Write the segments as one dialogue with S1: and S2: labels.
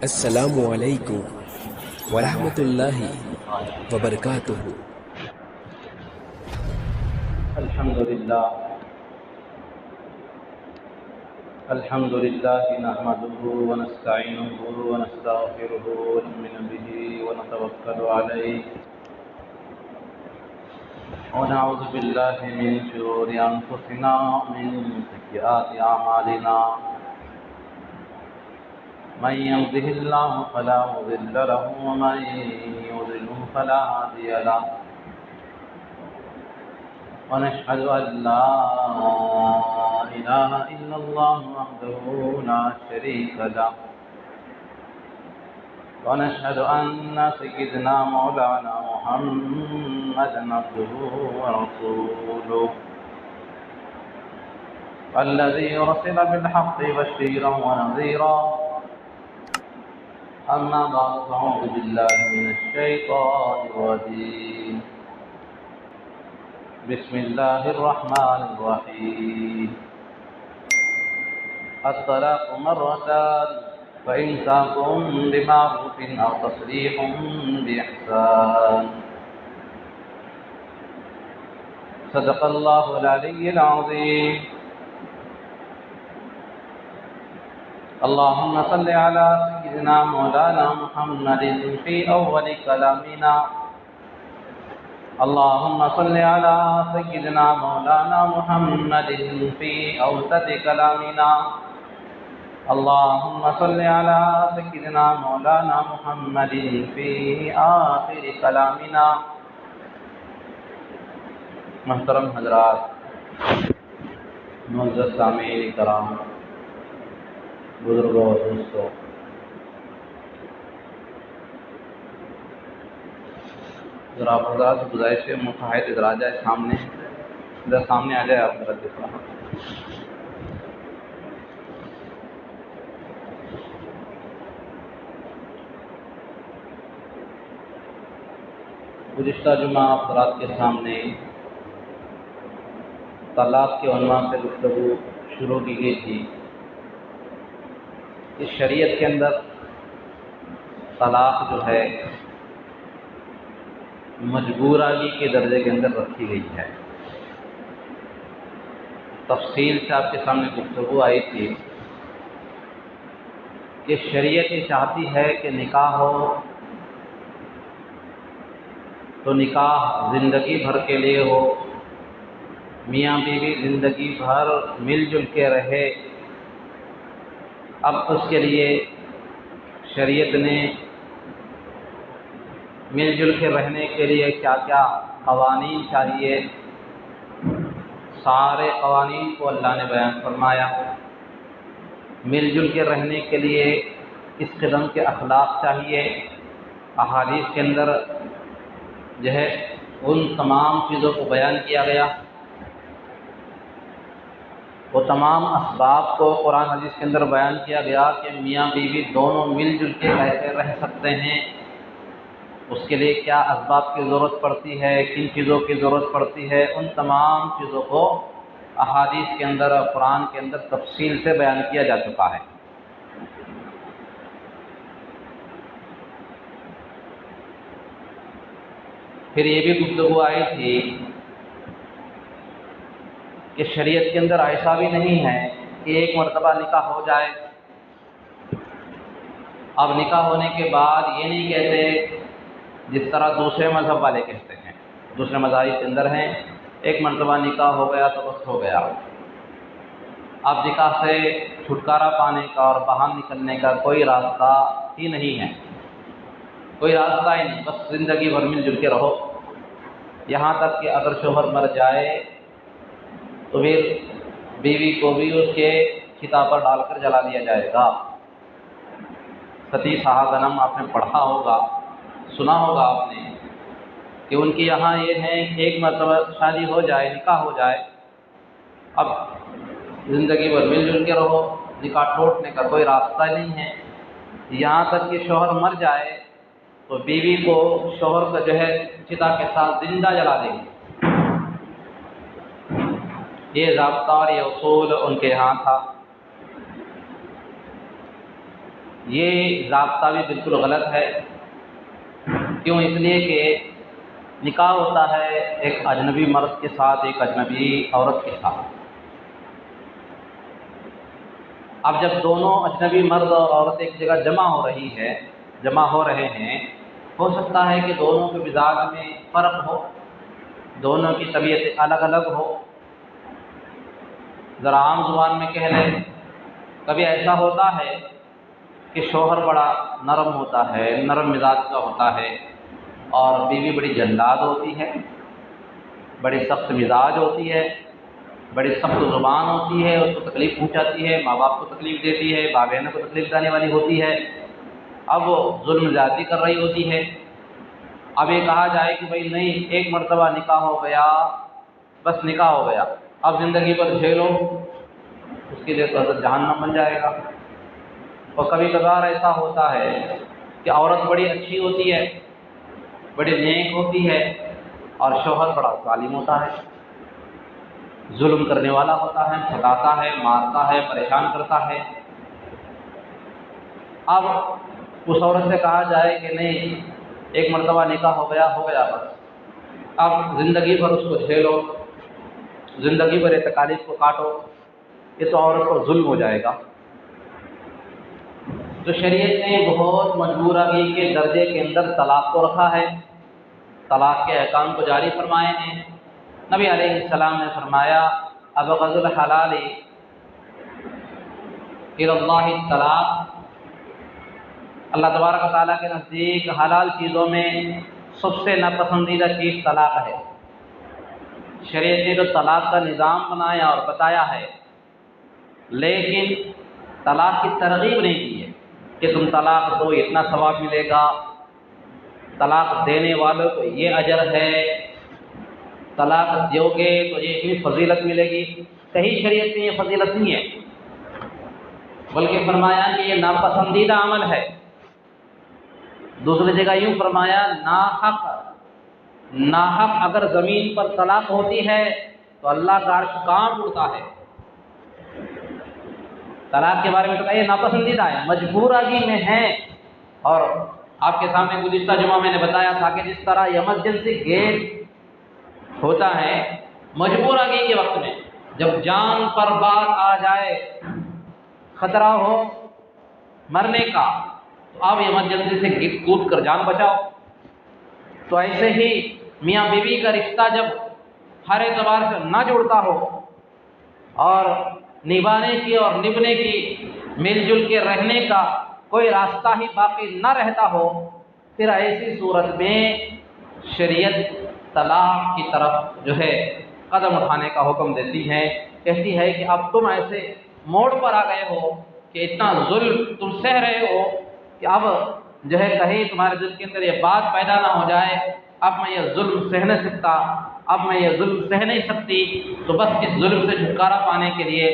S1: السلام علیکم ورحمۃ اللہ وبرکاتہ۔
S2: الحمد لله نحمده ونستعينه ونستغفره ونؤمن به ونتوكل عليه ونعوذ بالله من شرور أنفسنا ومن سيئات أعمالنا، من يهده الله فلا مضل له ومن يضلل فلا هادي له، ونشهد أن لا إله إلا الله وحده لا شريك له، ونشهد أن سيدنا مولانا محمدا عبده ورسوله الذي أرسل بالحق بشيرا ونذيرا. أما بعد فأعوذ بالله من الشيطان الرجيم. بسم الله الرحمن الرحيم. الطلاق مرتان فإمساك بمعروف أو تسريح بإحسان. صدق الله العلي العظيم. اللهم صل على سيدنا مولانا محمد في أول كلامنا. اللهم صل على سيدنا مولانا محمد في أوسط كلامنا. اللهم صل على سيدنا مولانا محمد في آخر كلامنا. محترم حضرات، معزز سامعین کرام، بزرگوں اور دوستوں، ذرا آپ حضرات سے گزارش ہے، متحد ادھر آ جائے، سامنے آ جائے آپ ذرا دیکھا۔ گزشتہ جمعہ آپ حضرات کے سامنے طلاق کے عنوان سے گفتگو شروع کی گئی تھی۔ اس شریعت کے اندر طلاق جو ہے مجبورگی کے درجے کے اندر رکھی گئی ہے۔ تفصیل سے آپ کے سامنے گفتگو آئی تھی کہ شریعت یہ چاہتی ہے کہ نکاح ہو تو نکاح زندگی بھر کے لیے ہو، میاں بیوی زندگی بھر مل جل کے رہے۔ اب اس کے لیے شریعت نے مل جل کے رہنے کے لیے کیا کیا قوانین چاہیے، سارے قوانین کو اللہ نے بیان فرمایا۔ مل جل کے رہنے کے لیے اس قسم کے اخلاق چاہیے، احادیث کے اندر جو ہے ان تمام چیزوں کو بیان کیا گیا۔ وہ تمام اسباب کو قرآن حدیث کے اندر بیان کیا گیا کہ میاں بیوی دونوں مل جل کے کیسے رہ سکتے ہیں، اس کے لیے کیا اسباب کی ضرورت پڑتی ہے، کن چیزوں کی ضرورت پڑتی ہے، ان تمام چیزوں کو احادیث کے اندر اور قرآن کے اندر تفصیل سے بیان کیا جا چکا ہے۔ پھر یہ بھی گفتگو آئی تھی کہ شریعت کے اندر ایسا بھی نہیں ہے کہ ایک مرتبہ نکاح ہو جائے، اب نکاح ہونے کے بعد یہ نہیں کہتے جس طرح دوسرے مذہب والے کہتے ہیں، دوسرے مذاہب کے اندر ہیں ایک مرتبہ نکاح ہو گیا تو بس ہو گیا، اب نکاح سے چھٹکارا پانے کا اور باہر نکلنے کا کوئی راستہ ہی نہیں ہے، کوئی راستہ ہی نہیں، بس زندگی بھر مل جل کے رہو، یہاں تک کہ اگر شوہر مر جائے تو پھر بیوی کو بھی اس کے چتا پر ڈال کر جلا دیا جائے گا۔ ستی صحابہ آپ نے پڑھا ہوگا، سنا ہوگا آپ نے کہ ان کے یہاں یہ ہے کہ ایک مرتبہ شادی ہو جائے، نکاح ہو جائے، اب زندگی بھر مل جل کے رہو، نکاح ٹوٹنے کا کوئی راستہ نہیں ہے، یہاں تک کہ شوہر مر جائے تو بیوی کو شوہر کا جو ہے چتا کے ساتھ زندہ جلا دیں گے۔ یہ ضابطہ اور یہ اصول ان کے یہاں تھا۔ یہ ضابطہ بھی بالکل غلط ہے۔ کیوں؟ اس لیے کہ نکاح ہوتا ہے ایک اجنبی مرد کے ساتھ، ایک اجنبی عورت کے ساتھ۔ اب جب دونوں اجنبی مرد اور عورت ایک جگہ جمع ہو رہے ہیں، ہو سکتا ہے کہ دونوں کے مزاج میں فرق ہو، دونوں کی طبیعت الگ الگ ہو۔ ذرا عام زبان میں کہہ لیں، کبھی ایسا ہوتا ہے کہ شوہر بڑا نرم ہوتا ہے، نرم مزاج کا ہوتا ہے، اور بیوی بڑی جلاد ہوتی ہے، بڑی سخت مزاج ہوتی ہے، بڑی سخت زبان ہوتی ہے، اس کو تکلیف پہنچاتی ہے، ماں باپ کو تکلیف دیتی ہے، ماں بہنوں کو تکلیف دینے والی ہوتی ہے، اب وہ ظلم زیادتی کر رہی ہوتی ہے۔ اب یہ کہا جائے کہ بھائی نہیں، ایک مرتبہ نکاح ہو گیا، بس نکاح ہو گیا، اب زندگی پر جھیلو، اس کے لیے تو حضرت جہنم بن جائے گا۔ اور کبھی کبھار ایسا ہوتا ہے کہ عورت بڑی اچھی ہوتی ہے، بڑی نیک ہوتی ہے، اور شوہر بڑا ظالم ہوتا ہے، ظلم کرنے والا ہوتا ہے، ستاتا ہے، مارتا ہے، پریشان کرتا ہے۔ اب اس عورت سے کہا جائے کہ نہیں، ایک مرتبہ نکاح ہو گیا بس، اب زندگی بھر اس کو جھیلو، زندگی بھر یہ تکالیف کو کاٹو، یہ تو عورت کو ظلم ہو جائے گا۔ تو شریعت نے بہت مجبورگی کے درجے کے اندر طلاق کو رکھا ہے، طلاق کے احکام کو جاری فرمائے ہیں۔ نبی علیہ السلام نے فرمایا، ابغض الحلال الی اللہ الطلاق، اللہ تبارک و تعالیٰ کے نزدیک حلال چیزوں میں سب سے ناپسندیدہ چیز طلاق ہے۔ شریعت نے تو طلاق کا نظام بنایا اور بتایا ہے، لیکن طلاق کی ترغیب نہیں دی ہے کہ تم طلاق دو، اتنا ثواب ملے گا، طلاق دینے والوں کو یہ اجر ہے، طلاق دو گے تو یہ اتنی فضیلت ملے گی۔ کہیں شریعت میں یہ فضیلت نہیں ہے، بلکہ فرمایا کہ یہ ناپسندیدہ عمل ہے۔ دوسری جگہ یوں فرمایا، ناحق اگر زمین پر طلاق ہوتی ہے تو اللہ کا عرش کانپ اٹھتا ہے۔ طلاق کے بارے میں تو کہا یہ ناپسندیدہ ہے، مجبورگی میں ہے۔ اور آپ کے سامنے گزشتہ جمعہ میں نے بتایا تھا کہ جس طرح ایمرجنسی گیٹ ہوتا ہے مجبورگی کے وقت میں، جب جان پر بات آ جائے، خطرہ ہو مرنے کا، تو آپ ایمرجنسی سے کود کر جان بچاؤ۔ تو ایسے ہی میاں بیوی کا رشتہ جب ہر اعتبار سے نہ جڑتا ہو اور نبھانے کی اور نبھنے کی، مل جل کے رہنے کا کوئی راستہ ہی باقی نہ رہتا ہو، پھر ایسی صورت میں شریعت طلاق کی طرف جو ہے قدم اٹھانے کا حکم دیتی ہے، کہتی ہے کہ اب تم ایسے موڑ پر آ گئے ہو کہ اتنا ظلم تم سہ رہے ہو کہ اب جو ہے کہیں تمہارے دل کے اندر یہ بات پیدا نہ ہو جائے، اب میں یہ ظلم سہ نہیں سکتا، اب میں یہ ظلم سہ نہیں سکتی، تو بس اس ظلم سے چھٹکارا پانے کے لیے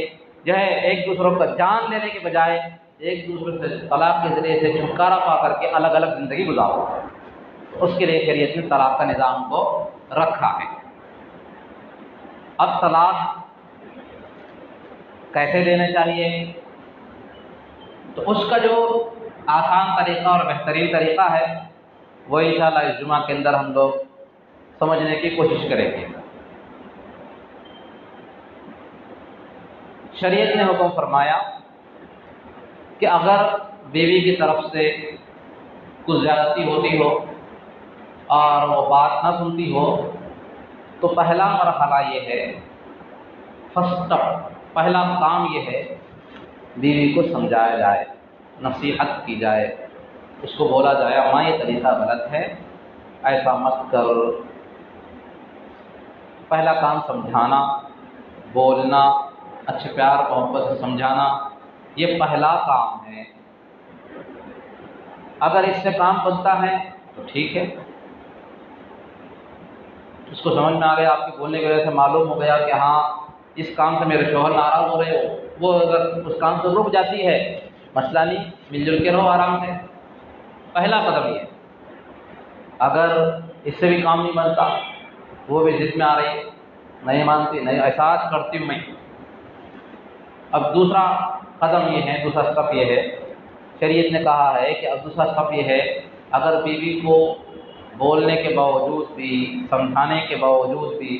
S2: جو ہے ایک دوسروں کا جان لینے کے بجائے ایک دوسرے سے طلاق کے ذریعے سے چھٹکارا پا کر کے الگ الگ زندگی گزارو۔ اس کے لیے شریعت نے طلاق کا نظام کو رکھا ہے۔ اب طلاق کیسے دینا چاہیے؟ تو اس کا جو آسان طریقہ اور بہترین طریقہ ہے وہ انشاءاللہ اس جمعہ کے اندر ہم لوگ سمجھنے کی کوشش کریں گے۔ شریعت نے حکم فرمایا کہ اگر بیوی کی طرف سے کچھ زیادتی ہوتی ہو اور وہ بات نہ سنتی ہو تو پہلا مرحلہ یہ ہے، فرسٹ اسٹیپ، پہلا کام یہ ہے، بیوی کو سمجھایا جائے، نصیحت کی جائے، اس کو بولا جائے ماں یہ طریقہ غلط ہے، ایسا مت کر۔ پہلا کام سمجھانا، بولنا، اچھے پیار محبت سے سمجھانا، یہ پہلا کام ہے۔ اگر اس سے کام بنتا ہے تو ٹھیک ہے، اس کو سمجھ میں آ گیا، آپ کے بولنے کی وجہ سے معلوم ہو گیا کہ ہاں اس کام سے میرے شوہر ناراض ہو رہے ہو، وہ اگر اس کام سے رک جاتی ہے، مسئلہ نہیں، مل جل کے رہو آرام سے۔ پہلا قدم یہ۔ اگر اس سے بھی کام نہیں بنتا، وہ بھی ضد میں آ رہی ہے، نہیں مانتی، نہیں احساس کرتی ہوں میں، اب دوسرا قدم یہ ہے، دوسرا اسٹیپ یہ ہے شریعت نے کہا ہے کہ اب دوسرا سب یہ ہے، اگر بیوی کو بولنے کے باوجود بھی، سمجھانے کے باوجود بھی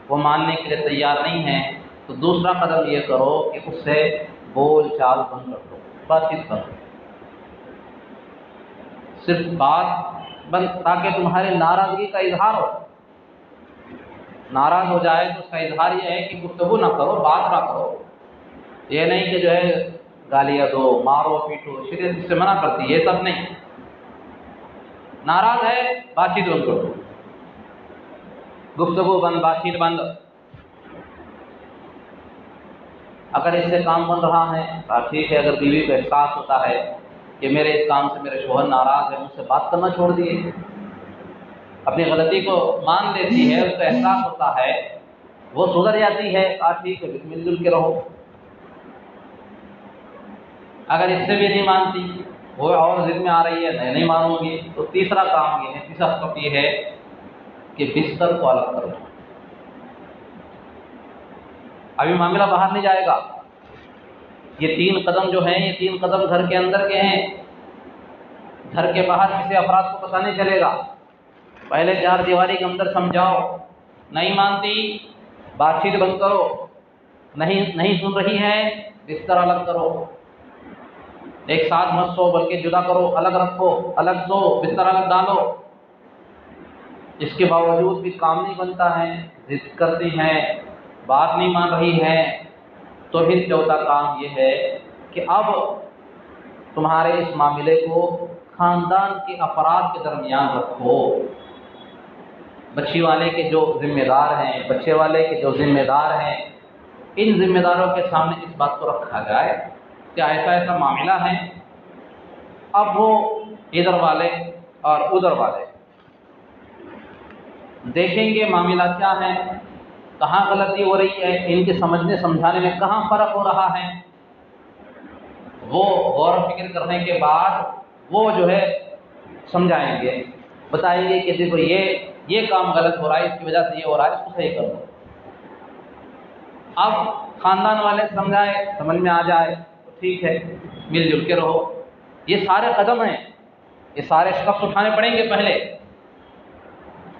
S2: وہ ماننے کے لیے تیار نہیں ہے، تو دوسرا قدم یہ کرو کہ اس سے بول چال بند کر دو، بات چیت کرو، صرف بات بند، تاکہ تمہاری ناراضگی کا اظہار ہو۔ ناراض ہو جائے تو اس کا اظہار یہ ہے کہ گفتگو نہ کرو، بات نہ کرو، یہ نہیں کہ جو ہے گالیاں دو، مارو پیٹو، شریعت اس سے منع کرتی ہے، یہ سب نہیں۔ ناراض ہے، بات چیت بند کرو، گفتگو بند، بات چیت بند۔ اگر اس سے کام بن رہا ہے تو ٹھیک ہے، اگر بیوی کو احساس ہوتا ہے کہ میرے اس کام سے میرے شوہر ناراض ہے، مجھ سے بات کرنا چھوڑ دیے، اپنی غلطی کو مان لیتی ہے، اس کو احساس ہوتا ہے، وہ سدھر جاتی ہے، ٹھیک ہے، مل جل کے رہو۔ اگر اس سے بھی نہیں مانتی، وہ اور ضد میں آ رہی ہے، نہیں مانوں گی، تو تیسرا کام یہ ہے، تیسرا سبق یہ ہے کہ بستر کو الگ کرو۔ ابھی معاملہ باہر نہیں جائے گا، یہ 3 قدم جو ہیں، یہ 3 قدم گھر کے اندر کے ہیں، گھر کے باہر کسی افراد کو پتہ نہیں چلے گا۔ پہلے 4 دیواری کے اندر سمجھاؤ، نہیں مانتی، بات چیت بند کرو، نہیں سن رہی ہے، بستر الگ کرو، ایک ساتھ مت سو بلکہ جدا کرو، الگ رکھو، الگ سو، بستر الگ ڈالو۔ اس کے باوجود بھی کام نہیں بنتا ہے، ضد کرتی ہیں، بات نہیں مان رہی ہے، تو پھر چوتھا کام یہ ہے کہ اب تمہارے اس معاملے کو خاندان کے افراد کے درمیان رکھو۔ بچی والے کے جو ذمہ دار ہیں، بچے والے کے جو ذمہ دار ہیں، ان ذمہ داروں کے سامنے اس بات کو رکھا جائے کہ ایسا ایسا معاملہ ہے۔ اب وہ ادھر والے اور ادھر والے دیکھیں گے معاملہ کیا ہے، کہاں غلطی ہو رہی ہے، ان کے سمجھنے سمجھانے میں کہاں فرق ہو رہا ہے۔ وہ غور و فکر کرنے کے بعد وہ جو ہے سمجھائیں گے، بتائیں گے کہ دیکھو یہ کام غلط ہو رہا ہے، اس کی وجہ سے یہ ہو رہا ہے، اس کو صحیح کر دو۔ اب خاندان والے سمجھائے، سمجھ میں آ جائے تو ٹھیک ہے، مل جل کے رہو۔ یہ سارے قدم ہیں، یہ سارے اسٹیپس اٹھانے پڑیں گے پہلے۔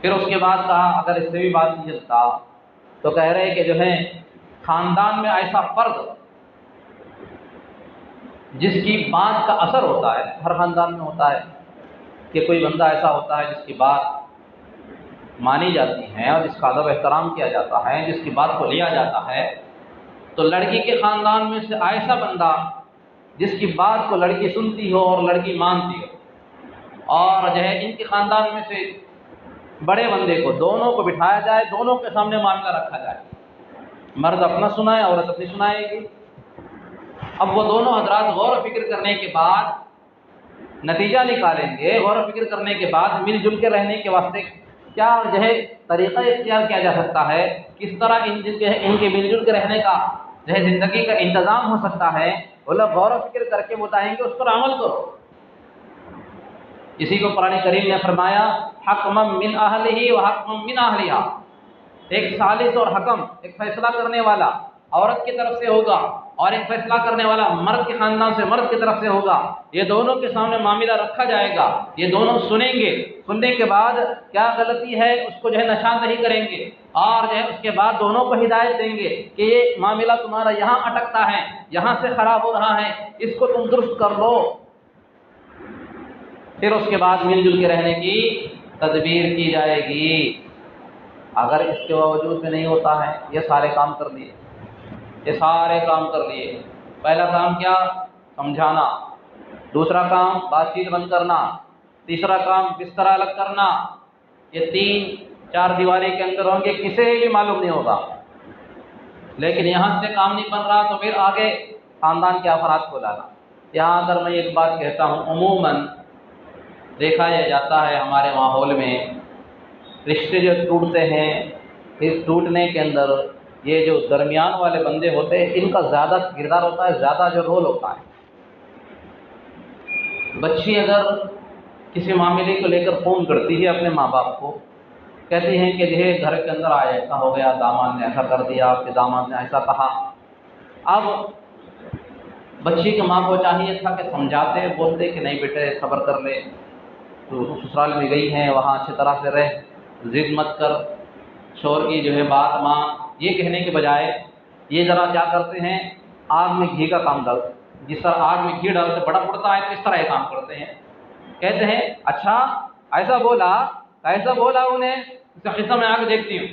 S2: پھر اس کے بعد کہا اگر اس سے بھی بات نہیں چلتا تو کہہ رہے کہ جو ہے خاندان میں ایسا فرد جس کی بات کا اثر ہوتا ہے، ہر خاندان میں ہوتا ہے کہ کوئی بندہ ایسا ہوتا ہے جس کی بات مانی جاتی ہے اور جس کا ادب احترام کیا جاتا ہے، جس کی بات کو لیا جاتا ہے۔ تو لڑکی کے خاندان میں سے ایسا بندہ جس کی بات کو لڑکی سنتی ہو اور لڑکی مانتی ہو، اور جو ہے ان کے خاندان میں سے بڑے بندے کو، دونوں کو بٹھایا جائے، دونوں کے سامنے معاملہ رکھا جائے، مرد اپنا سنائے، عورت اپنی سنائے گی۔ اب وہ دونوں حضرات غور و فکر کرنے کے بعد نتیجہ نکالیں گے، غور و فکر کرنے کے بعد مل جل کے رہنے کے واسطے کیا جو ہے طریقہ اختیار کیا جا سکتا ہے، کس طرح ان کے مل جل کے رہنے کا جو ہے زندگی کا انتظام ہو سکتا ہے، وہ لوگ غور و فکر کر کے بتائیں گے، اس پر عمل کرو۔ اسی کو قرآن کریم نے فرمایا حکمم من اہلہ و حکمم من اہلیہا، ایک ثالث اور حکم، ایک فیصلہ کرنے والا عورت کی طرف سے ہوگا اور ایک فیصلہ کرنے والا مرد کے خاندان سے، مرد کی طرف سے ہوگا۔ یہ دونوں کے سامنے معاملہ رکھا جائے گا، یہ دونوں سنیں گے، سننے کے بعد کیا غلطی ہے اس کو جو ہے نشاندہی کریں گے، اور جو ہے اس کے بعد دونوں کو ہدایت دیں گے کہ یہ معاملہ تمہارا یہاں اٹکتا ہے، یہاں سے خراب ہو رہا ہے، اس کو تم درست کر لو۔ پھر اس کے بعد مل جل کے رہنے کی تدبیر کی جائے گی۔ اگر اس کے باوجود بھی نہیں ہوتا ہے، یہ سارے کام کر لیے، یہ سارے کام کر لیے، پہلا کام کیا؟ سمجھانا، دوسرا کام بات چیت بند کرنا، تیسرا کام بستر الگ کرنا، یہ 3-4 دیواری کے اندر ہوں گے، کسی بھی معلوم نہیں ہوگا۔ لیکن یہاں سے کام نہیں بن رہا تو پھر آگے خاندان کے افراد کو لانا۔ یہاں اگر میں ایک بات کہتا ہوں، عموماً دیکھا جاتا ہے ہمارے ماحول میں رشتے جو ٹوٹتے ہیں، اس ٹوٹنے کے اندر یہ جو درمیان والے بندے ہوتے ہیں، ان کا زیادہ کردار ہوتا ہے، زیادہ جو رول ہوتا ہے۔ بچی اگر کسی معاملے کو لے کر فون کرتی ہے اپنے ماں باپ کو، کہتی ہیں کہ یہ گھر کے اندر آیا ایسا ہو گیا، داماد نے ایسا کر دیا، آپ کے داماد نے ایسا کہا۔ اب بچی کی ماں کو چاہیے تھا کہ سمجھاتے بولتے کہ نہیں بیٹے صبر کر لے، تو سسرال میں گئی ہیں وہاں اچھی طرح سے رہ، ضد مت کر، شوہر کی جو ہے بات مان، یہ کہنے کے بجائے یہ ذرا کیا کرتے ہیں، آگ میں گھی کا کام ڈالتے، جس طرح آگ میں گھی ڈالتے بڑا پڑتا ہے تو اس طرح یہ کام کرتے ہیں، کہتے ہیں اچھا ایسا بولا، ایسا بولا انہیں، اس کا قصہ میں آ کے دیکھتی ہوں،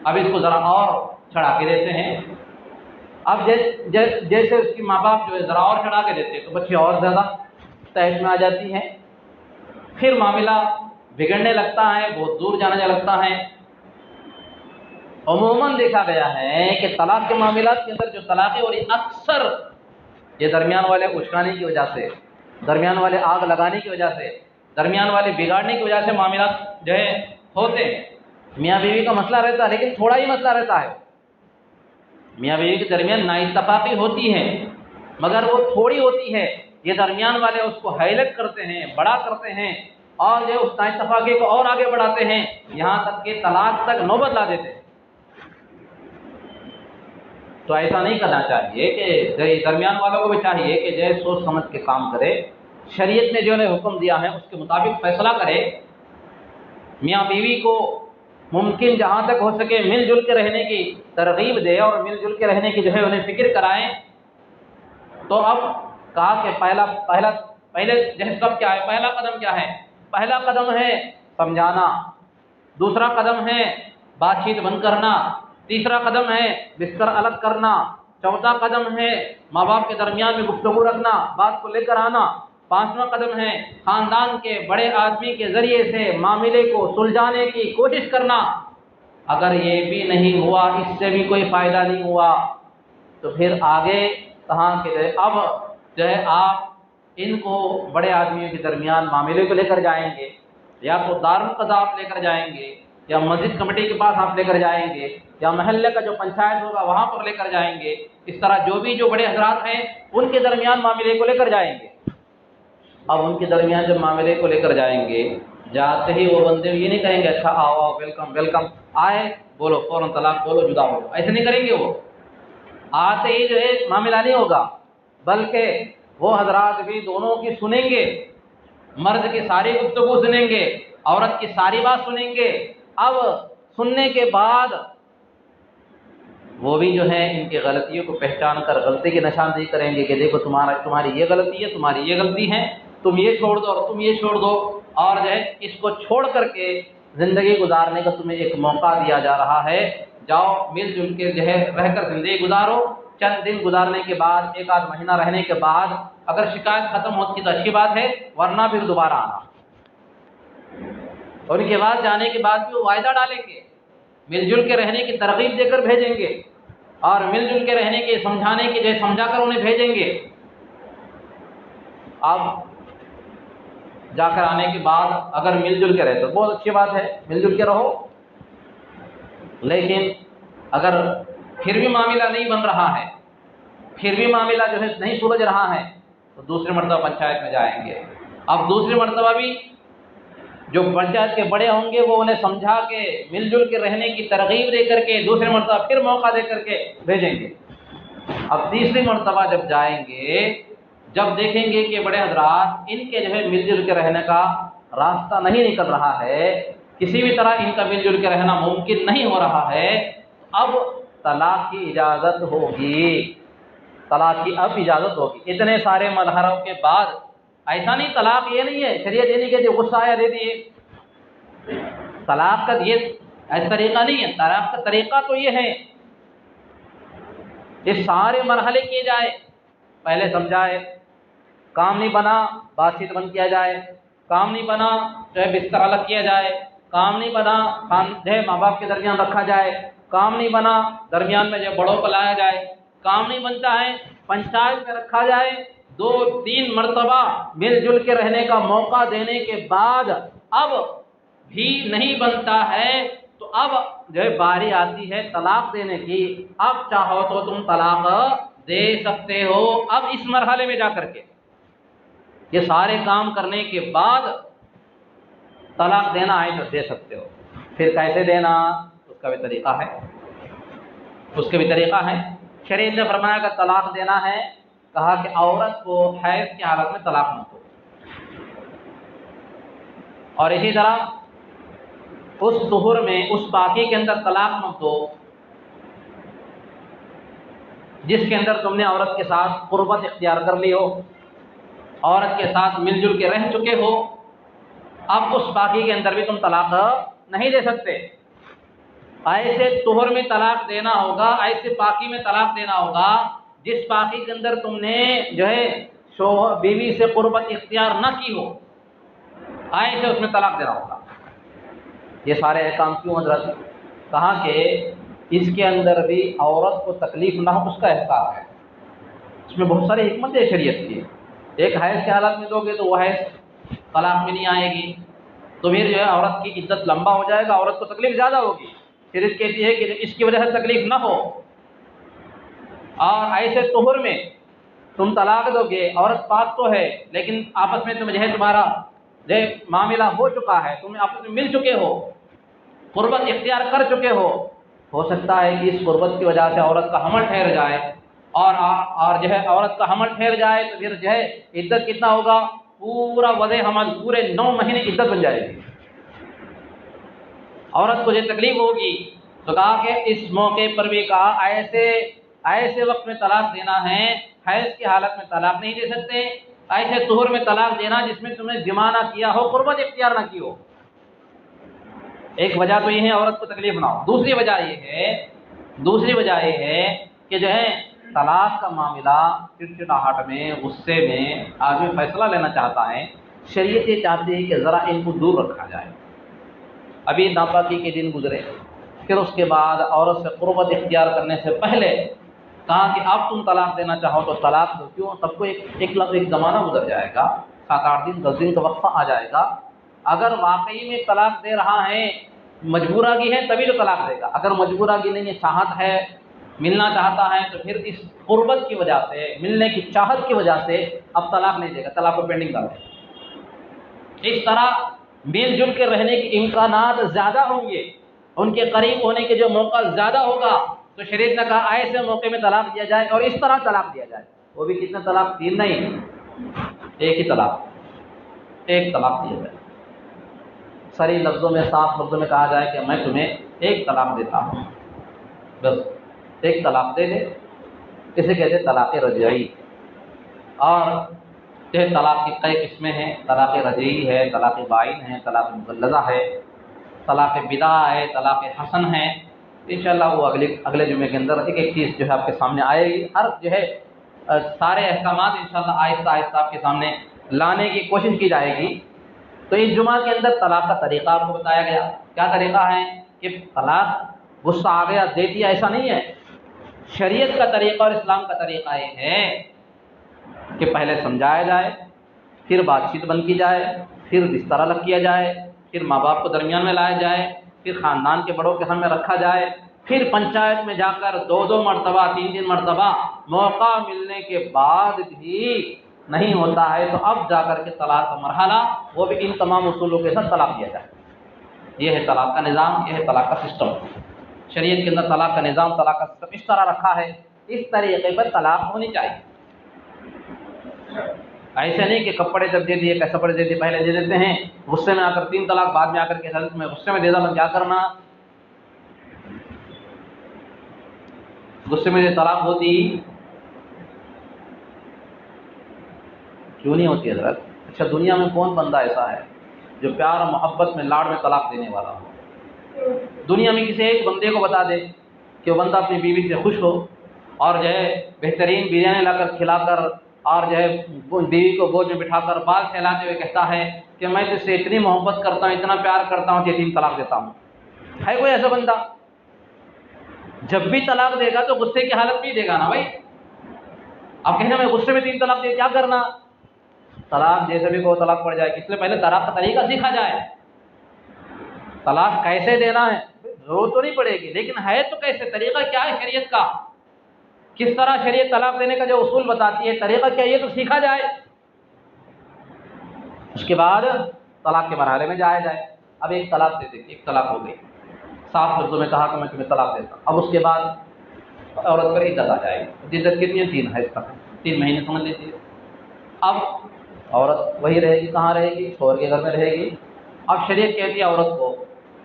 S2: اب اس کو ذرا اور چڑھا کے دیتے ہیں۔ اب جیسے اس کی ماں باپ جو ہے ذرا اور چڑھا کے دیتے ہیں تو بچے اور زیادہ تحش میں آ جاتی ہیں، پھر معاملہ بگڑنے لگتا ہے، بہت دور جانے لگتا ہے۔ عموماً دیکھا گیا ہے کہ طلاق کے معاملات کے اندر جو طلاقیں ہو رہی اکثر یہ درمیان والے اچکانے کی وجہ سے، درمیان والے آگ لگانے کی وجہ سے، درمیان والے بگاڑنے کی وجہ سے معاملات جو ہے ہوتے ہیں۔ میاں بیوی کا مسئلہ رہتا ہے لیکن تھوڑا ہی مسئلہ رہتا ہے، میاں بیوی کے درمیان نااتفاقی ہوتی ہے مگر وہ تھوڑی ہوتی ہے، یہ درمیان والے اس کو ہائلائٹ کرتے ہیں، بڑا کرتے ہیں اور جو اس نااتفاقی کو اور آگے بڑھاتے ہیں، یہاں تک کہ طلاق تک نوبت لا دیتے ہیں۔ تو ایسا نہیں کرنا چاہیے کہ درمیان والوں کو بھی چاہیے کہ جو ہے سوچ سمجھ کے کام کرے، شریعت نے جو ہے حکم دیا ہے اس کے مطابق فیصلہ کرے، میاں بیوی کو ممکن جہاں تک ہو سکے مل جل کے رہنے کی ترغیب دے اور مل جل کے رہنے کی جو ہے انہیں فکر کرائیں۔ تو اب کہا کہ پہلے جہنم کیا ہے، پہلا قدم کیا ہے؟ پہلا قدم ہے سمجھانا، دوسرا قدم ہے بات چیت بند کرنا، تیسرا قدم ہے بستر الگ کرنا، چوتھا قدم ہے ماں باپ کے درمیان میں گفتگو رکھنا، بات کو لے کر آنا، پانچواں قدم ہے خاندان کے بڑے آدمی کے ذریعے سے معاملے کو سلجھانے کی کوشش کرنا۔ اگر یہ بھی نہیں ہوا، اس سے بھی کوئی فائدہ نہیں ہوا، تو پھر آگے کہاں کے اب جو ہے آپ ان کو بڑے آدمیوں کے درمیان معاملے کو لے کر جائیں گے، یا تو دارالقضاء آپ لے کر جائیں گے، یا مسجد کمیٹی کے پاس آپ لے کر جائیں گے، یا محلے کا جو پنچایت ہوگا وہاں پر لے کر جائیں گے، اس طرح جو بڑے حضرات ہیں ان کے درمیان معاملے کو لے کر جائیں گے۔ اب ان کے درمیان جب معاملے کو لے کر جائیں گے، جاتے ہی وہ بندے یہ نہیں کہیں گے اچھا آؤ آؤ ویلکم ویلکم، آئے بولو فوراً طلاق بولو جدا ہو، ایسے نہیں کریں گے۔ وہ آتے ہی جو ہے معاملہ نہیں ہوگا، بلکہ وہ حضرات بھی دونوں کی سنیں گے، مرد کی ساری گفتگو سنیں گے، عورت کی ساری بات سنیں گے۔ اب سننے کے بعد وہ بھی جو ہے ان کی غلطیوں کو پہچان کر غلطی کی نشاندہی کریں گے کہ دیکھو تمہاری یہ غلطی ہے، تمہاری یہ غلطی ہے، تم یہ چھوڑ دو اور تم یہ چھوڑ دو، اور جو ہے اس کو چھوڑ کر کے زندگی گزارنے کا تمہیں ایک موقع دیا جا رہا ہے، جاؤ مل جل کے جو ہے رہ کر زندگی گزارو۔ چند دن گزارنے کے بعد، ایک آدھ مہینہ رہنے کے بعد اگر شکایت ختم ہوتی تو اچھی بات ہے، ورنہ پھر دوبارہ آنا۔ اور ان کے بعد جانے کے بعد بھی وہ وعدہ ڈالیں گے، مل جل کے رہنے کی ترغیب دے کر بھیجیں گے، اور مل جل کے رہنے کے سمجھانے کی جو سمجھا کر انہیں بھیجیں گے۔ اب جا کر آنے کے بعد اگر مل جل کے رہے تو بہت اچھی بات ہے، مل جل کے رہو، لیکن اگر پھر بھی معاملہ نہیں بن رہا ہے، پھر بھی معاملہ جو ہے نہیں سلجھ رہا ہے، تو دوسری مرتبہ پنچایت میں جائیں گے۔ اب دوسری مرتبہ بھی جو پنچایت کے بڑے ہوں گے وہ انہیں سمجھا کے مل جل کے رہنے کی ترغیب دے کر کے دوسری مرتبہ پھر موقع دے کر کے بھیجیں گے۔ اب تیسری مرتبہ جب جائیں گے، جب دیکھیں گے کہ بڑے حضرات ان کے جو ہے مل جل کے رہنے کا راستہ نہیں نکل رہا ہے، کسی بھی طرح ان کا مل جل کے رہنا ممکن نہیں ہو رہا ہے، اب طلاق کی اجازت ہوگی، طلاق کی اب اجازت ہوگی۔ اتنے سارے مظاہروں کے بعد ایسا نہیں، طلاق یہ نہیں ہے، شریعت یہ نہیں کہتی غصہ آیا دے دیے، طلاق کا یہ ایسا طریقہ نہیں ہے۔ طلاق کا طریقہ تو یہ ہے یہ سارے مرحلے کیے جائے، پہلے سمجھائے، کام نہیں بنا بات چیت بند کیا جائے، کام نہیں بنا جو ہے بستر الگ کیا جائے، کام نہیں بنا جو ہے ماں باپ کے درمیان رکھا جائے، کام نہیں بنا درمیان میں جو بڑوں کو لایا جائے، کام نہیں بنتا ہے پنچایت میں رکھا جائے، 2-3 مرتبہ مل جل کے رہنے کا موقع دینے کے بعد اب بھی نہیں بنتا ہے تو اب جو ہے باری آتی ہے طلاق دینے کی۔ اب چاہو تو تم طلاق دے سکتے ہو، اب اس مرحلے میں جا کر کے یہ سارے کام کرنے کے بعد طلاق دینا ہے تو دے سکتے ہو۔ پھر کیسے دینا، اس کا بھی طریقہ ہے، اس کا بھی طریقہ ہے۔ شریعت نے فرمایا کہ طلاق دینا ہے، کہا کہ عورت کو حیض کی حالت میں طلاق مت دو، اور اسی طرح اس طہر میں، اس پاکی کے اندر طلاق مت دو جس کے اندر تم نے عورت کے ساتھ قربت اختیار کر لی ہو، عورت کے ساتھ مل جل کے رہ چکے ہو، اب اس پاکی کے اندر بھی تم طلاق نہیں دے سکتے۔ ایسے طہر میں طلاق دینا ہوگا، ایسے پاکی میں طلاق دینا ہوگا جس پاکی کے اندر تم نے جو ہے شوہر بیوی سے قربت اختیار نہ کی ہو، ایسے اس میں طلاق دینا ہوگا۔ یہ سارے احکام کیوں حضرت؟ کہا کہ اس کے اندر بھی عورت کو تکلیف نہ ہو اس کا احساس ہے، اس میں بہت ساری حکمت ہے شریعت کی۔ ایک حیض کی حالت میں دو گے تو وہ حیض طلاق میں نہیں آئے گی، تو پھر جو ہے عورت کی عدت لمبا ہو جائے گا، عورت کو تکلیف زیادہ ہوگی۔ شریعت کہتی ہے کہ اس کی وجہ سے تکلیف نہ ہو، اور ایسے طہر میں تم طلاق دو گے، عورت پاک تو ہے لیکن آپس میں تمہارا جو معاملہ ہو چکا ہے، تم آپس میں مل چکے ہو، قربت اختیار کر چکے ہو سکتا ہے کہ اس قربت کی وجہ سے عورت کا حمل ٹھہر جائے، اور جو ہے عورت کا حمل ٹھہر جائے تو پھر جو ہے عدت کتنا ہوگا؟ پورا وضع حمل پورے 9 مہینے عدت بن جائے گی، عورت کو یہ تکلیف ہوگی۔ تو کہا کہ اس موقع پر بھی کہا ایسے وقت میں طلاق دینا ہے، حیض کی حالت میں طلاق نہیں دے سکتے، ایسے طہر میں طلاق دینا جس میں تم نے جماع نہ کیا ہو، قربت اختیار نہ کی ہو۔ ایک وجہ تو یہ ہے عورت کو تکلیف نہ ہو، دوسری وجہ یہ ہے کہ جو ہے طلاق کا معاملہ چڑچڑاہٹ میں، غصے میں آدمی فیصلہ لینا چاہتا ہے، شریعت یہ چاہتی ہے کہ ذرا ان کو دور رکھا جائے۔ ابھی ناپاکی کے دن گزرے، پھر اس کے بعد عورت سے قربت اختیار کرنے سے پہلے کہا کہ اب تم طلاق دینا چاہو تو طلاق دو، کیوں؟ سب کو ایک زمانہ گزر جائے گا، 7-8 دن 10 دن کا وقفہ آ جائے گا۔ اگر واقعی میں طلاق دے رہا ہے، مجبورگی ہے، تبھی تو طلاق دے گا۔ اگر مجبورگی نہیں ہے، چاہت ہے، ملنا چاہتا ہے، تو پھر اس قربت کی وجہ سے، ملنے کی چاہت کی وجہ سے اب طلاق نہیں دے گا، طلاق کو پینڈنگ کر دے گا۔ اس طرح مل جل کے رہنے کے امکانات زیادہ ہوں گے، ان کے قریب ہونے کے جو موقع زیادہ ہوگا، تو شریعت نے کہا ایسے موقع میں طلاق دیا جائے، اور اس طرح طلاق دیا جائے۔ وہ بھی کتنے طلاق؟ 3 نہیں، ایک ہی طلاق، ایک طلاق دیا جائے۔ صریح لفظوں میں، صاف لفظوں میں کہا جائے کہ میں تمہیں ایک طلاق دیتا ہوں، بس ایک طلاق دے دے، اسے کہتے ہیں طلاق رجعی۔ اور یہ طلاق کی کئی قسمیں ہیں، طلاق رجعی ہے، طلاق بائن ہے، طلاق مغلظہ ہے، طلاق بدع ہے، طلاق حسن ہے۔ انشاءاللہ وہ اگلے جمعے کے اندر ایک چیز جو ہے آپ کے سامنے آئے گی، ہر جو ہے سارے احکامات انشاءاللہ آہستہ آہستہ آپ کے سامنے لانے کی کوشش کی جائے گی۔ تو اس جمعہ کے اندر طلاق کا طریقہ آپ کو بتایا گیا۔ کیا طریقہ ہے؟ کہ طلاق غصہ آ گیا دے دیا، ایسا نہیں ہے۔ شریعت کا طریقہ اور اسلام کا طریقہ یہ ہے کہ پہلے سمجھایا جائے، پھر بات چیت بند کی جائے، پھر بستر الگ کیا جائے، پھر ماں باپ کو درمیان میں لایا جائے، پھر خاندان کے بڑوں کے سامنے رکھا جائے، پھر پنچایت میں جا کر 2 مرتبہ 3 مرتبہ موقع ملنے کے بعد بھی نہیں ہوتا ہے تو اب جا کر کے طلاق کا مرحلہ، وہ بھی ان تمام اصولوں کے ساتھ طلاق دیا جائے۔ یہ ہے طلاق کا نظام، یہ ہے طلاق کا سسٹم۔ شریعت کے اندر طلاق کا نظام، طلاق کا سسٹم اس طرح رکھا ہے، اس طریقے پر طلاق ہونی چاہیے۔ ایسے نہیں کہ کپڑے جب دے دیے، کپڑے دے دیے پہلے دے دیتے ہیں، غصے میں آ کر 3 طلاق، بعد میں آ کر کے حضرت میں غصے میں دے دا، کیا کرنا؟ غصے میں جو طلاق ہوتی کیوں نہیں ہوتی حضرت؟ اچھا دنیا میں کون بندہ ایسا ہے جو پیار اور محبت میں لاڑ میں طلاق دینے والا ہو؟ دنیا میں کسی ایک بندے کو بتا دے کہ وہ بندہ اپنی بیوی سے خوش ہو اور جو ہے بہترین بریانی لا کر کھلا کر اور جو ہے بیوی کو گود میں بٹھا کر بال کھلاتے ہوئے کہتا ہے کہ میں تجھ سے اتنی محبت کرتا ہوں، اتنا پیار کرتا ہوں کہ 3 طلاق دیتا ہوں۔ ہے کوئی ایسا بندہ؟ جب بھی طلاق دے گا تو غصے کی حالت بھی دے گا نا بھائی۔ اب کہنا میں غصے میں 3 طلاق دے، کیا کرنا؟ طلاق جیسے بھی کوئی طلاق پڑ جائے، اس لیے پہلے طلاق کا طریقہ سیکھا جائے۔ طلاق کیسے دینا ہے ضرورت تو نہیں پڑے گی، لیکن ہے تو کیسے، طریقہ کیا ہے شریعت کا، کس طرح شریعت طلاق دینے کا جو اصول بتاتی ہے، طریقہ کیا، یہ تو سیکھا جائے۔ اس کے بعد طلاق کے مرحلے میں جایا جائے۔ اب ایک طلاق دے دے، ایک طلاق ہو گئی، 7 لفظوں میں کہا کہ میں تمہیں طلاق دیتا ہوں۔ اب اس کے بعد عورت پر عدت آ جائے گی۔ عدت کتنی ہے؟ 3 ہے اس طرح۔ 3 مہینے سمجھ لیجیے۔ اب عورت وہی رہے گی، کہاں رہے گی؟ شوہر کے گھر میں رہے گی۔ اب شریعت کہتی ہے عورت کو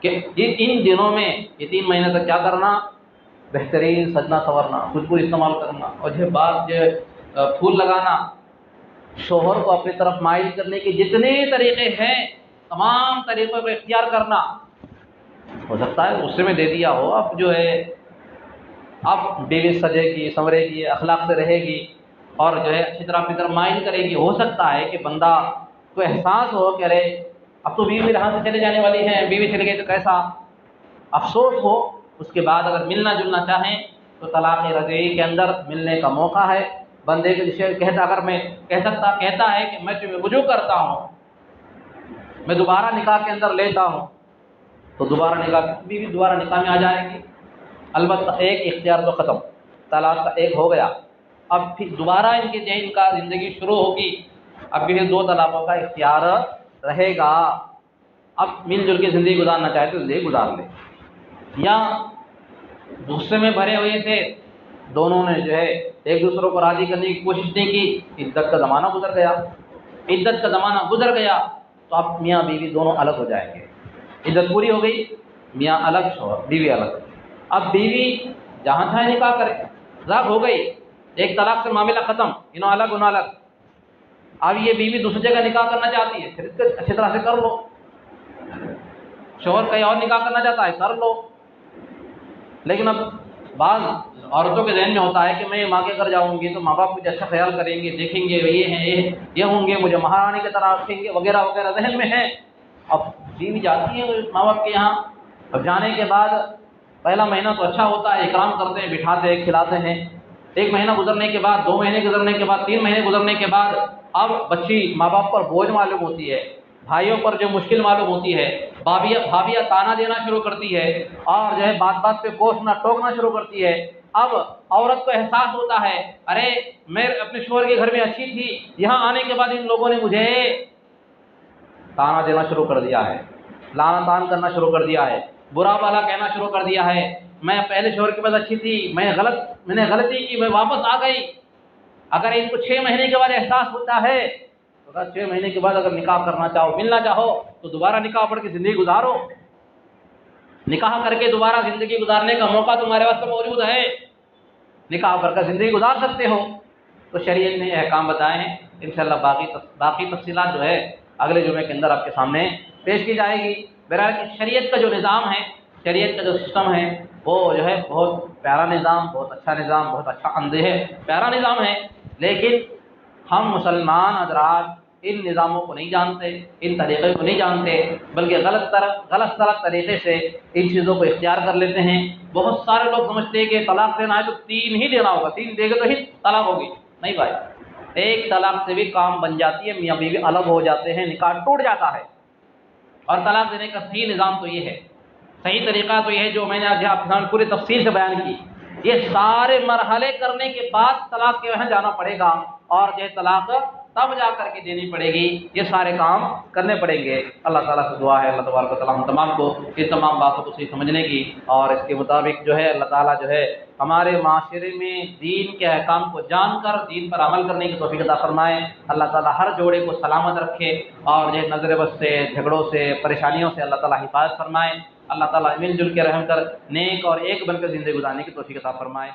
S2: کہ ان دنوں میں یہ 3 مہینے تک کیا کرنا؟ بہترین سجنا سنورنا، خوشبو استعمال کرنا، اور جو بات جو پھول لگانا، شوہر کو اپنی طرف مائل کرنے کے جتنے طریقے ہیں تمام طریقوں کو اختیار کرنا۔ ہو سکتا ہے غصے میں دے دیا ہو، اب جو ہے اب بیوی سجے گی، سنورے گی، اخلاق سے رہے گی اور جو ہے اچھی طرح اپنی طرف مائل کرے گی۔ ہو سکتا ہے کہ بندہ کو احساس ہو کہ ارے اب تو بیوی میرے ہاتھ سے چلے جانے والی ہے، بیوی چلی گئی تو کیسا افسوس ہو۔ اس کے بعد اگر ملنا جلنا چاہیں تو طلاق رجعی کے اندر ملنے کا موقع ہے۔ بندے کے جسے کہتا اگر میں کہتا ہے کہ میں تمہیں رجوع کرتا ہوں، میں دوبارہ نکاح کے اندر لیتا ہوں، تو دوبارہ نکاح بیوی دوبارہ نکاح میں آ جائے گی۔ البتہ ایک اختیار تو ختم، طلاق کا ایک ہو گیا، اب پھر دوبارہ ان کا زندگی شروع ہوگی، اب بھی 2 طلاقوں کا اختیار رہے گا۔ اب مل جل کے زندگی گزارنا چاہے تو زندگی گزار لے، یا غصے میں بھرے ہوئے تھے، دونوں نے جو ہے ایک دوسرے کو راضی کرنے کی کوشش نہیں کی، عدت کا زمانہ گزر گیا، عدت کا زمانہ گزر گیا تو اب میاں بیوی دونوں الگ ہو جائیں گے۔ عدت پوری ہو گئی، میاں الگ، شوہر بیوی الگ۔ اب بیوی جہاں چاہے نکاح کرے، طلاق ہو گئی، ایک طلاق سے معاملہ ختم، انہوں الگ انہوں الگ۔ اب یہ بیوی دوسری جگہ نکاح کرنا چاہتی ہے، پھر اس کو اچھی طرح سے کر لو۔ شوہر کہیں اور نکاح کرنا چاہتا ہے، کر لو۔ لیکن اب بعض عورتوں کے ذہن میں ہوتا ہے کہ میں ماں کے گھر جاؤں گی تو ماں باپ مجھے اچھا خیال کریں گے، دیکھیں گے، یہ ہیں یہ ہوں گے، مجھے مہارانی کی طرح رکھیں گے، وغیرہ وغیرہ ذہن میں ہے۔ اب بیوی جاتی ہے ماں باپ کے یہاں، اب جانے کے بعد پہلا مہینہ تو اچھا ہوتا ہے، اکرام کرتے ہیں، بٹھاتے ہیں، کھلاتے ہیں۔ 1 مہینہ گزرنے کے بعد، 2 مہینے گزرنے کے بعد، 3 مہینے گزرنے کے بعد اب بچی ماں باپ پر بوجھ معلوم ہوتی ہے، بھائیوں پر جو مشکل معلوم ہوتی ہے، بھابیاں تانا دینا شروع کرتی ہے اور جو ہے بات بات پہ کوسنا ٹوکنا شروع کرتی ہے۔ اب عورت کو احساس ہوتا ہے ارے میں اپنے شوہر کے گھر میں اچھی تھی، یہاں آنے کے بعد ان لوگوں نے مجھے تانا دینا شروع کر دیا ہے، لعن طعن کرنا شروع کر دیا ہے، برا بھلا کہنا شروع کر دیا ہے، میں پہلے شوہر کے پاس اچھی تھی، میں نے غلطی کی، میں واپس آ گئی۔ اگر ان کو 6 مہینے کے بعد احساس ہوتا ہے تو اگر 6 مہینے کے بعد اگر نکاح کرنا چاہو، ملنا چاہو تو دوبارہ نکاح پڑھ کے زندگی گزارو، نکاح کر کے دوبارہ زندگی گزارنے کا موقع تمہارے واسطے موجود ہے، نکاح کر کے زندگی گزار سکتے ہو۔ تو شریعت نے احکام بتائے ہیں، انشاءاللہ باقی تفصیلات جو ہے اگلے جمعے کے اندر آپ کے سامنے پیش کی جائے گی۔ بہرحال شریعت کا جو نظام ہے، شریعت کا جو سسٹم ہے، وہ جو ہے بہت پیارا نظام، بہت اچھا نظام، بہت اچھا اندیہ ہے، پیارا نظام ہے، لیکن ہم مسلمان حضرات ان نظاموں کو نہیں جانتے، ان طریقے کو نہیں جانتے، بلکہ غلط طریقے سے ان چیزوں کو اختیار کر لیتے ہیں۔ بہت سارے لوگ سمجھتے ہیں کہ طلاق دینا ہے تو 3 ہی دینا ہوگا، 3 دے گے تو ہی طلاق ہوگی۔ نہیں بھائی، ایک طلاق سے بھی کام بن جاتی ہے، میاں بیوی الگ ہو جاتے ہیں، نکاح ٹوٹ جاتا ہے۔ اور طلاق دینے کا صحیح نظام تو یہ ہے، صحیح طریقہ تو یہ ہے جو میں نے آج آپ کے سامنے پوری تفصیل سے بیان کی۔ یہ سارے مرحلے کرنے کے بعد طلاق کے وہاں جانا پڑے گا، اور یہ طلاق تب جا کر کے دینی پڑے گی، یہ سارے کام کرنے پڑیں گے۔ اللہ تعالیٰ سے دعا ہے اللہ تبارک و تعالیٰ ہم تمام کو ان تمام باتوں کو صحیح سمجھنے کی اور اس کے مطابق جو ہے اللہ تعالیٰ جو ہے ہمارے معاشرے میں دین کے احکام کو جان کر دین پر عمل کرنے کی توفیق عطا فرمائے۔ اللہ تعالیٰ ہر جوڑے کو سلامت رکھے اور یہ نظر بد سے، جھگڑوں سے، پریشانیوں سے اللہ تعالیٰ حفاظت فرمائے۔ اللہ تعالیٰ مل جل کے رحم کر نیک اور ایک بن کر زندگی گزارنے کی توفیق عطا فرمائے۔